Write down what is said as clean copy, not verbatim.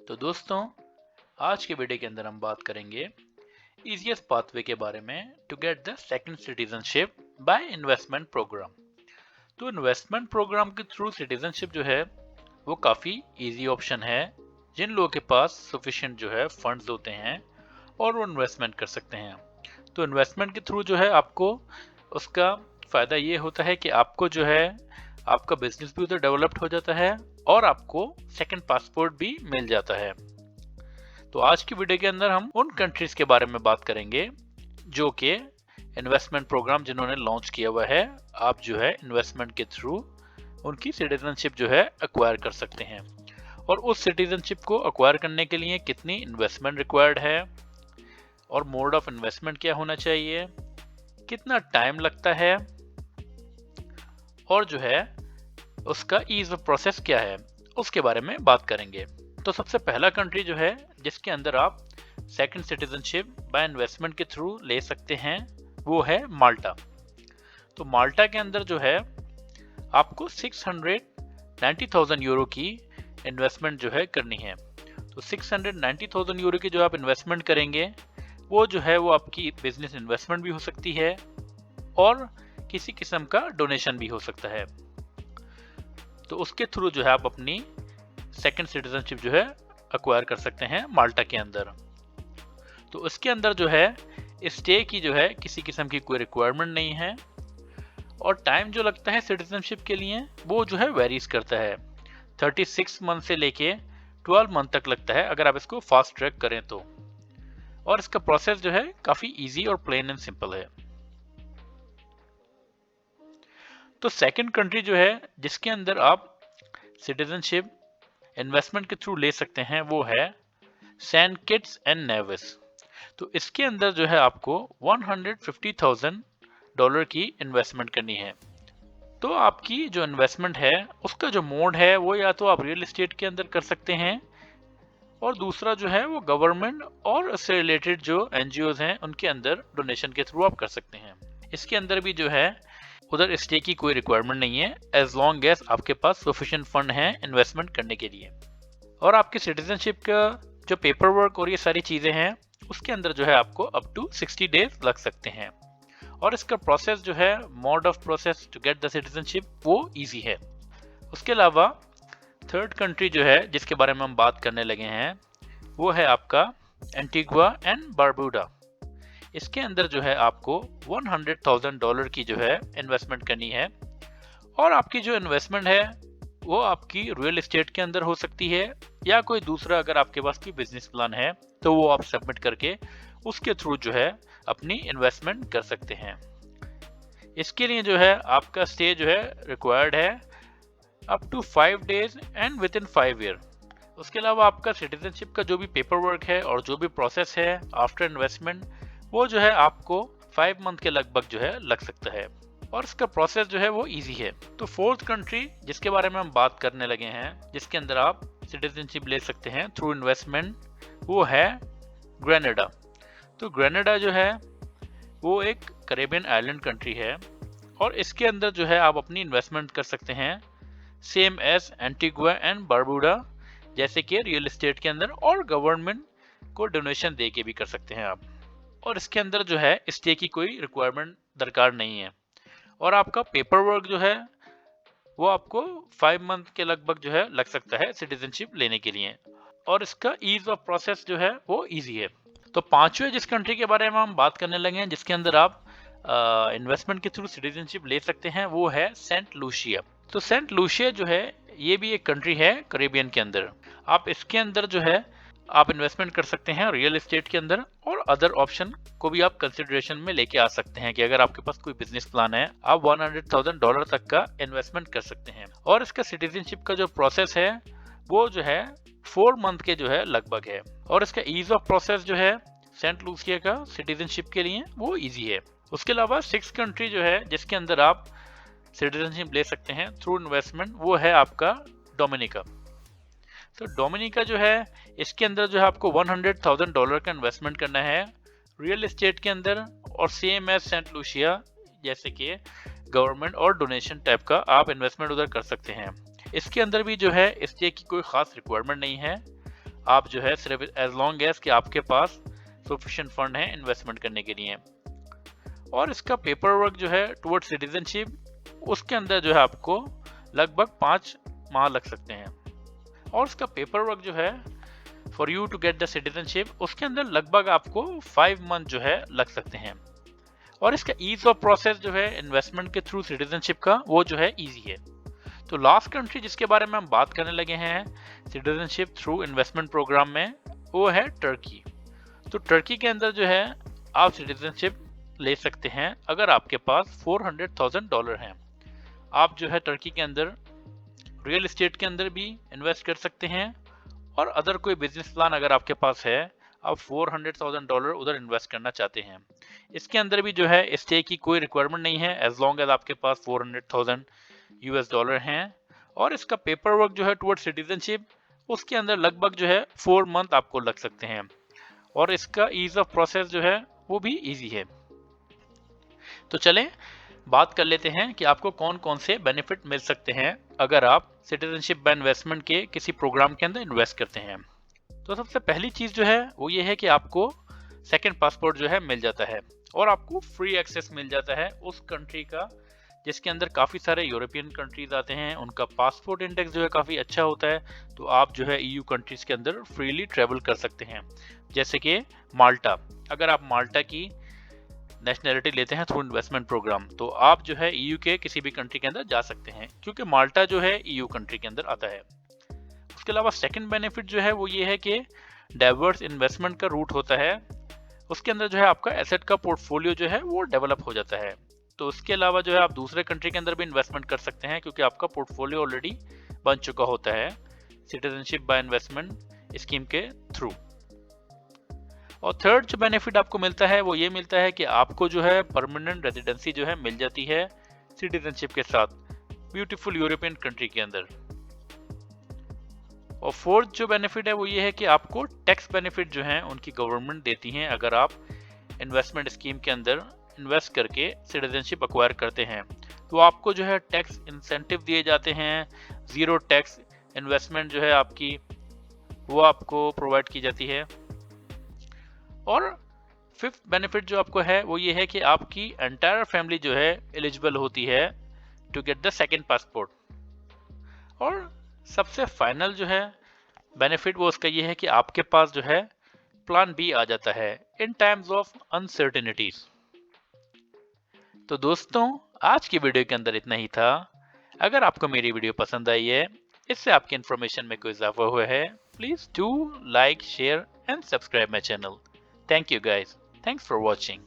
तो दोस्तों, आज के वीडियो के अंदर हम बात करेंगे इजीएस्ट पाथवे के बारे में to get the second citizenship by investment programme. तो इन्वेस्टमेंट प्रोग्राम के थ्रू सिटीजनशिप जो है वो काफ़ी इजी ऑप्शन है जिन लोगों के पास सफिशिएंट जो है फंड्स होते हैं और वो इन्वेस्टमेंट कर सकते हैं। तो इन्वेस्टमेंट के थ्रू जो है आपको उसका फ़ायदा ये होता है कि आपको जो है आपका बिजनेस भी उधर डेवलप्ड हो जाता है और आपको सेकंड पासपोर्ट भी मिल जाता है। तो आज की वीडियो के अंदर हम उन कंट्रीज के बारे में बात करेंगे जो कि इन्वेस्टमेंट प्रोग्राम जिन्होंने लॉन्च किया हुआ है। आप जो है इन्वेस्टमेंट के थ्रू उनकी सिटीजनशिप जो है एक्वायर कर सकते हैं और उस सिटीजनशिप को एक्वायर करने के लिए कितनी इन्वेस्टमेंट रिक्वायर्ड है और मोड ऑफ इन्वेस्टमेंट क्या होना चाहिए, कितना टाइम लगता है और जो है उसका ईज ऑफ प्रोसेस क्या है, उसके बारे में बात करेंगे। तो सबसे पहला कंट्री जो है जिसके अंदर आप सेकंड सिटीजनशिप बाय इन्वेस्टमेंट के थ्रू ले सकते हैं वो है माल्टा। तो माल्टा के अंदर जो है आपको 690,000 यूरो की इन्वेस्टमेंट जो है करनी है। तो 690,000 यूरो की जो आप इन्वेस्टमेंट करेंगे वो जो है वो आपकी बिजनेस इन्वेस्टमेंट भी हो सकती है और किसी किस्म का डोनेशन भी हो सकता है। तो उसके थ्रू जो है आप अपनी सेकंड सिटीजनशिप जो है एक्वायर कर सकते हैं माल्टा के अंदर। तो उसके अंदर जो है स्टे की जो है किसी किस्म की कोई रिक्वायरमेंट नहीं है और टाइम जो लगता है सिटीजनशिप के लिए वो जो है वेरीज करता है। 36 मंथ से लेके 12 मंथ तक लगता है अगर आप इसको फास्ट ट्रैक करें तो। और इसका प्रोसेस जो है काफी इजी और प्लेन एंड सिंपल है। तो सेकंड कंट्री जो है जिसके अंदर आप सिटीजनशिप इन्वेस्टमेंट के थ्रू ले सकते हैं वो है सैंट किट्स एंड नेविस। तो इसके अंदर जो है आपको $150,000 की इन्वेस्टमेंट करनी है। तो आपकी जो इन्वेस्टमेंट है उसका जो मोड है वो या तो आप रियल एस्टेट के अंदर कर सकते हैं और दूसरा जो है वो गवर्नमेंट और उससे रिलेटेड जो एनजीओज हैं उनके अंदर डोनेशन के थ्रू आप कर सकते हैं। इसके अंदर भी जो है उधर स्टे की कोई रिक्वायरमेंट नहीं है एज लॉन्ग एज आपके पास सफिशिएंट फंड है इन्वेस्टमेंट करने के लिए। और आपकी सिटीजनशिप का जो पेपर वर्क और ये सारी चीज़ें हैं उसके अंदर जो है आपको अप टू 60 डेज लग सकते हैं। और इसका प्रोसेस जो है mode of process to get the citizenship वो इजी है। उसके अलावा थर्ड कंट्री जो है जिसके बारे में हम बात करने लगे हैं वो है आपका एंटीगुआ एंड बारबूडा। इसके अंदर जो है आपको $100,000 की जो है इन्वेस्टमेंट करनी है और आपकी जो इन्वेस्टमेंट है वो आपकी रियल एस्टेट के अंदर हो सकती है या कोई दूसरा अगर आपके पास कोई बिजनेस प्लान है तो वो आप सबमिट करके उसके थ्रू जो है अपनी इन्वेस्टमेंट कर सकते हैं। इसके लिए जो है आपका स्टे जो है रिक्वायर्ड है up to 5 days and within 5 year. उसके अलावा आपका सिटीजनशिप का जो भी पेपर वर्क है और जो भी प्रोसेस है आफ्टर इन्वेस्टमेंट वो जो है आपको 5 मंथ के लगभग जो है लग सकता है और इसका प्रोसेस जो है वो इजी है। तो फोर्थ कंट्री जिसके बारे में हम बात करने लगे हैं जिसके अंदर आप सिटीजनशिप ले सकते हैं थ्रू इन्वेस्टमेंट वो है ग्रेनेडा। तो ग्रेनेडा जो है वो एक कैरेबियन आइलैंड कंट्री है और इसके अंदर जो है आप अपनी इन्वेस्टमेंट कर सकते हैं सेम एज एंटीगुआ एंड बारबूडा जैसे कि रियल एस्टेट के अंदर और गवर्नमेंट को डोनेशन दे के भी कर सकते हैं आप। और इसके अंदर जो है स्टे की कोई रिक्वायरमेंट दरकार नहीं है और आपका पेपर वर्क जो है वो आपको 5 मंथ के लगभग जो है लग सकता है सिटीजनशिप लेने के लिए और इसका ईज ऑफ प्रोसेस जो है वो इजी है। तो पांचवें जिस कंट्री के बारे में हम बात करने लगे हैं जिसके अंदर आप इन्वेस्टमेंट के थ्रू सिटीजनशिप ले सकते हैं वो है सेंट लूसिया। तो सेंट लूसिया जो है ये भी एक कंट्री है कैरेबियन के अंदर। आप इसके अंदर जो है आप इन्वेस्टमेंट कर सकते हैं रियल एस्टेट के अंदर और अदर ऑप्शन को भी आप कंसिडरेशन में लेके आ सकते हैं कि अगर आपके पास कोई बिजनेस प्लान है आप $100,000 तक का इन्वेस्टमेंट कर सकते हैं। और इसका सिटीजनशिप का जो प्रोसेस है वो जो है 4 मंथ के जो है लगभग है और इसका ईज ऑफ प्रोसेस जो है सेंट लूसिया का सिटीजनशिप के लिए वो ईजी है। उसके अलावा 6 कंट्री जो है जिसके अंदर आप सिटीजनशिप ले सकते हैं थ्रू इन्वेस्टमेंट वो है आपका डोमिनिका। तो डोमिनिका जो है इसके अंदर जो है आपको $100,000 का इन्वेस्टमेंट करना है रियल एस्टेट के अंदर और सेम एज सेंट लूसिया जैसे कि गवर्नमेंट और डोनेशन टाइप का आप इन्वेस्टमेंट उधर कर सकते हैं। इसके अंदर भी जो है स्टे की कोई खास रिक्वायरमेंट नहीं है। आप जो है सिर्फ एज लॉन्ग एज कि आपके पास सफिशिएंट फंड है इन्वेस्टमेंट करने के लिए। और इसका पेपर वर्क जो है टुवर्ड सिटीजनशिप, उसके अंदर जो है आपको लगभग 5 माह लग सकते हैं। और इसका पेपर वर्क जो है for you to get the citizenship, उसके अंदर लगभग आपको 5 मंथ जो है लग सकते हैं। और इसका ईज ऑफ प्रोसेस जो है इन्वेस्टमेंट के थ्रू सिटीजनशिप का, वो जो है ईजी है। तो लास्ट कंट्री जिसके बारे में हम बात करने लगे हैं सिटीजनशिप थ्रू इन्वेस्टमेंट प्रोग्राम में, वो है टर्की। तो टर्की के अंदर जो है आप सिटीजनशिप ले सकते हैं अगर आपके पास $400,000 हैं। आप जो है टर्की के अंदर रियल एस्टेट के अंदर भी इन्वेस्ट कर सकते हैं, और अदर कोई बिजनेस प्लान अगर आपके पास है, आप $400,000 उधर इन्वेस्ट करना चाहते हैं। इसके अंदर भी जो है स्टे की कोई रिक्वायरमेंट नहीं है, एज लॉन्ग एज आपके पास $400,000 हैं। और इसका पेपर वर्क जो है टुवर्ड सिटीजनशिप, उसके अंदर लगभग जो है 4 मंथ आपको लग सकते हैं। और इसका ईज ऑफ प्रोसेस जो है वो भी ईजी है। तो चलें बात कर लेते हैं कि आपको कौन कौन से बेनिफिट मिल सकते हैं अगर आप सिटीजनशिप बाय इन्वेस्टमेंट के किसी प्रोग्राम के अंदर इन्वेस्ट करते हैं। तो सबसे पहली चीज जो है वो ये है कि आपको सेकंड पासपोर्ट जो है मिल जाता है, और आपको फ्री एक्सेस मिल जाता है उस कंट्री का जिसके अंदर काफ़ी सारे यूरोपियन कंट्रीज आते हैं। उनका पासपोर्ट इंडेक्स जो है काफ़ी अच्छा होता है, तो आप जो है ईयू कंट्रीज के अंदर फ्रीली ट्रेवल कर सकते हैं। जैसे कि माल्टा, अगर आप माल्टा की नेशनैलिटी लेते हैं थ्रू इन्वेस्टमेंट प्रोग्राम, तो आप जो है ईयू के किसी भी कंट्री के अंदर जा सकते हैं, क्योंकि माल्टा जो है ईयू कंट्री के अंदर आता है। उसके अलावा सेकंड बेनिफिट जो है वो ये है कि डाइवर्स इन्वेस्टमेंट का रूट होता है। उसके अंदर जो है आपका एसेट का पोर्टफोलियो जो है वो डेवलप हो जाता है। तो उसके अलावा जो है आप दूसरे कंट्री के अंदर भी इन्वेस्टमेंट कर सकते हैं, क्योंकि आपका पोर्टफोलियो ऑलरेडी बन चुका होता है सिटीजनशिप बाय इन्वेस्टमेंट स्कीम के थ्रू। और थर्ड जो बेनिफिट आपको मिलता है वो ये मिलता है कि आपको जो है परमानेंट रेजिडेंसी जो है मिल जाती है सिटीजनशिप के साथ ब्यूटीफुल यूरोपियन कंट्री के अंदर। और फोर्थ जो बेनिफिट है वो ये है कि आपको टैक्स बेनिफिट जो है उनकी गवर्नमेंट देती है अगर आप इन्वेस्टमेंट स्कीम के अंदर इन्वेस्ट करके सिटीजनशिप अक्वायर करते हैं। तो आपको जो है टैक्स इंसेंटिव दिए जाते हैं, जीरो टैक्स इन्वेस्टमेंट जो है आपकी वो आपको प्रोवाइड की जाती है। और फिफ्थ बेनिफिट जो आपको है वो ये है कि आपकी एंटायर फैमिली जो है एलिजिबल होती है to get the second passport. और सबसे फाइनल जो है बेनिफिट वो उसका ये है कि आपके पास जो है प्लान बी आ जाता है इन टाइम्स ऑफ अनसर्टेनिटीज। तो दोस्तों आज की वीडियो के अंदर इतना ही था। अगर आपको मेरी वीडियो पसंद आई है, इससे आपकी इन्फॉर्मेशन में कोई इजाफा हुआ है, please do like, share and subscribe my channel. Thank you guys. Thanks for watching.